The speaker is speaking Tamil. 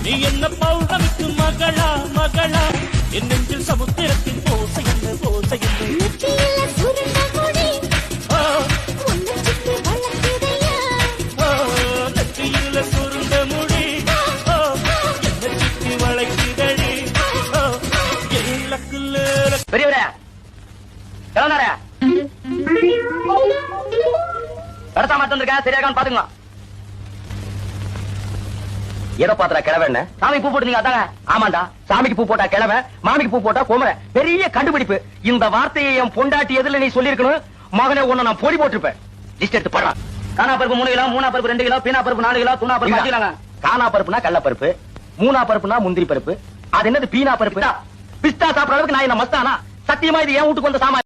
நீ என்ன பௌர்ணமிக்கு மகளா மகளா என் நெஞ்சில் சமுத்திரத்தின் போசை என்ன போசை என்ன நெற்றியில சுருண்ட முடி என்ன சுத்தி வளைக்குதடி பெரியவரே கிளம்புறாரே கடத்தா மட்டும் இருக்கா சரியாகான்னு பாத்துக்கலாம். எதை பாத்துறா கிழவன் சாமி பூ போட்டு நீங்க அதாங்க ஆமாண்டா சாமிக்கு பூ போட்டா கிழவ மாமிக்கு பூ போட்டா கோமர பெரிய கண்டுபிடிப்பு. இந்த வார்த்தையை என் பொண்டாட்டி எதுல நீ சொல்லிருக்கணும் மகனே உன்னை நான் பொடி போட்டிருப்பேன். லிஸ்ட் எடுத்து போடுறான். காணா பருப்பு 3 கிலோ, மூணா பருப்பு 2 கிலோ, பீனா பருப்பு 4 கிலோ, தூணா பருப்பு 5 கிலோ. காணா பருப்புனா கடல பருப்பு, மூணா பருப்புனா முந்திரி பருப்பு, அது என்னது பீனா பருப்பு. பிஸ்தா சாப்பிடற அளவுக்கு நான் என்ன மஸ்தானா? சத்தியமா இது என் வீட்டுக்கு வந்த சாமான்.